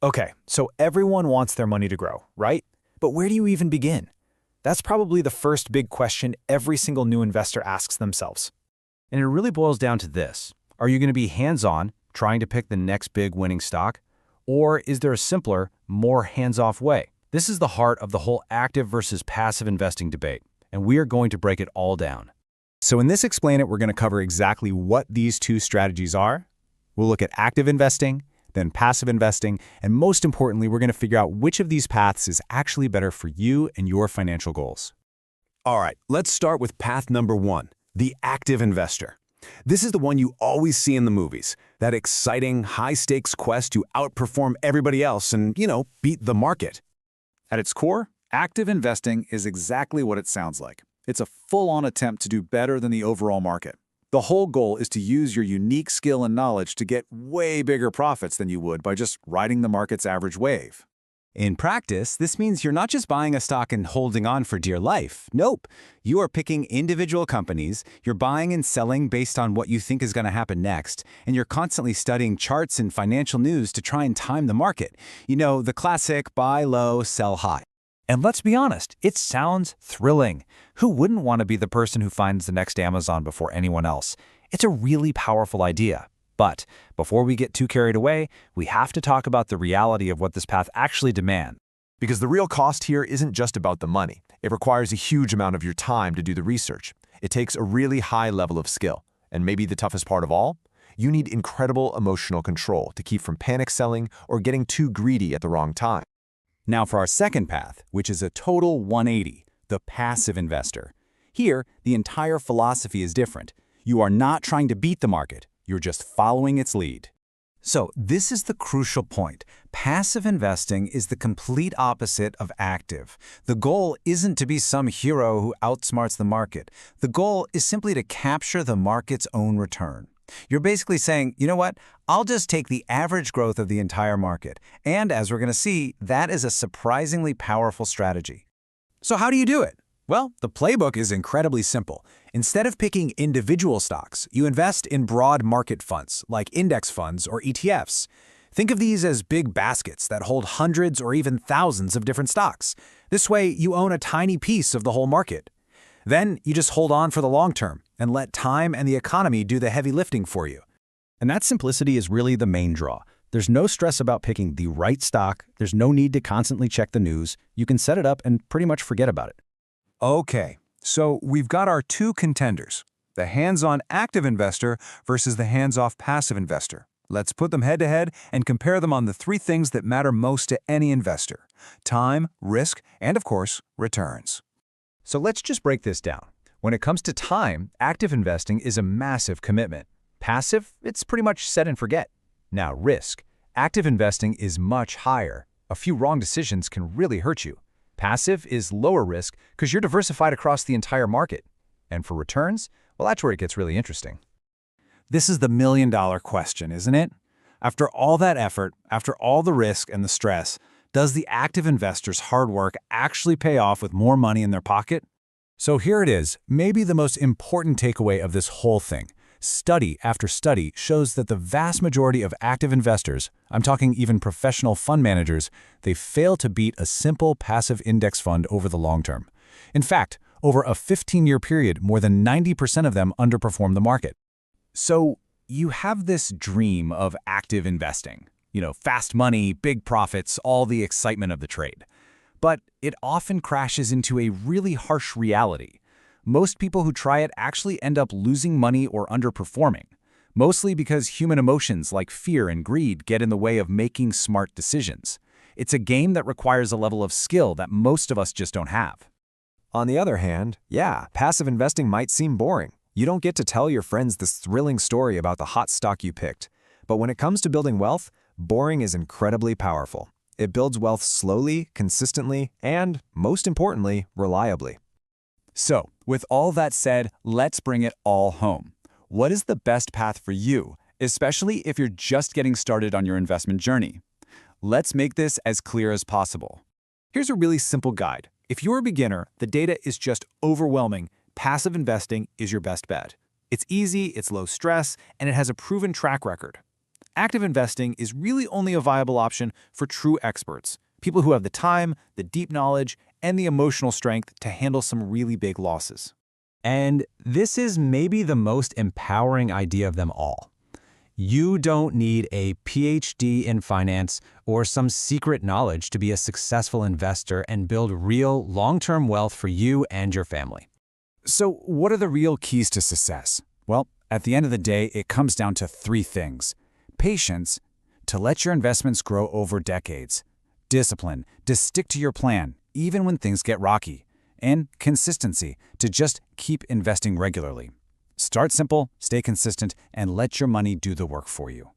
Okay, so everyone wants their money to grow, right? But where do you even begin? That's probably the first big question every single new investor asks themselves. And it really boils down to this. Are you going to be hands-on, trying to pick the next big winning stock? Or is there a simpler, more hands-off way? This is the heart of the whole active versus passive investing debate, and we are going to break it all down. So in this Explain It, we're going to cover exactly what these two strategies are. We'll look at active investing, then passive investing, and most importantly, we're going to figure out which of these paths is actually better for you and your financial goals. All right, let's start with path number one, the active investor. This is the one you always see in the movies, that exciting, high-stakes quest to outperform everybody else and, beat the market. At its core, active investing is exactly what it sounds like. It's a full-on attempt to do better than the overall market. The whole goal is to use your unique skill and knowledge to get way bigger profits than you would by just riding the market's average wave. In practice, this means you're not just buying a stock and holding on for dear life. Nope. You are picking individual companies, you're buying and selling based on what you think is going to happen next, and you're constantly studying charts and financial news to try and time the market. The classic buy low, sell high. And let's be honest, it sounds thrilling. Who wouldn't want to be the person who finds the next Amazon before anyone else? It's a really powerful idea. But before we get too carried away, we have to talk about the reality of what this path actually demands. Because the real cost here isn't just about the money. It requires a huge amount of your time to do the research. It takes a really high level of skill. And maybe the toughest part of all, you need incredible emotional control to keep from panic selling or getting too greedy at the wrong time. Now for our second path, which is a total 180, the passive investor. Here, the entire philosophy is different. You are not trying to beat the market. You're just following its lead. So this is the crucial point. Passive investing is the complete opposite of active. The goal isn't to be some hero who outsmarts the market. The goal is simply to capture the market's own return. You're basically saying, you know what, I'll just take the average growth of the entire market. And as we're going to see, that is a surprisingly powerful strategy. So how do you do it? Well, the playbook is incredibly simple. Instead of picking individual stocks, you invest in broad market funds, like index funds or ETFs. Think of these as big baskets that hold hundreds or even thousands of different stocks. This way, you own a tiny piece of the whole market. Then you just hold on for the long term and let time and the economy do the heavy lifting for you. And that simplicity is really the main draw. There's no stress about picking the right stock. There's no need to constantly check the news. You can set it up and pretty much forget about it. Okay, so we've got our two contenders, the hands-on active investor versus the hands-off passive investor. Let's put them head-to-head and compare them on the three things that matter most to any investor: time, risk, and of course, returns. So let's just break this down. When it comes to time, active investing is a massive commitment. Passive, it's pretty much set and forget. Now, risk. Active investing is much higher. A few wrong decisions can really hurt you. Passive is lower risk because you're diversified across the entire market. And for returns, well, that's where it gets really interesting. This is the million-dollar question, isn't it? After all that effort, after all the risk and the stress, does the active investor's hard work actually pay off with more money in their pocket? So here it is, maybe the most important takeaway of this whole thing. Study after study shows that the vast majority of active investors, I'm talking even professional fund managers, they fail to beat a simple passive index fund over the long term. In fact, over a 15-year period, more than 90% of them underperform the market. So you have this dream of active investing. Fast money, big profits, all the excitement of the trade. But it often crashes into a really harsh reality. Most people who try it actually end up losing money or underperforming, mostly because human emotions like fear and greed get in the way of making smart decisions. It's a game that requires a level of skill that most of us just don't have. On the other hand, passive investing might seem boring. You don't get to tell your friends this thrilling story about the hot stock you picked. But when it comes to building wealth, boring is incredibly powerful. It builds wealth slowly, consistently, and, most importantly, reliably. So, with all that said, let's bring it all home. What is the best path for you, especially if you're just getting started on your investment journey? Let's make this as clear as possible. Here's a really simple guide. If you're a beginner, the data is just overwhelming. Passive investing is your best bet. It's easy, it's low stress, and it has a proven track record. Active investing is really only a viable option for true experts, people who have the time, the deep knowledge, and the emotional strength to handle some really big losses. And this is maybe the most empowering idea of them all. You don't need a PhD in finance or some secret knowledge to be a successful investor and build real, long-term wealth for you and your family. So what are the real keys to success? Well, at the end of the day, it comes down to three things. Patience, to let your investments grow over decades. Discipline, to stick to your plan, even when things get rocky. And consistency, to just keep investing regularly. Start simple, stay consistent, and let your money do the work for you.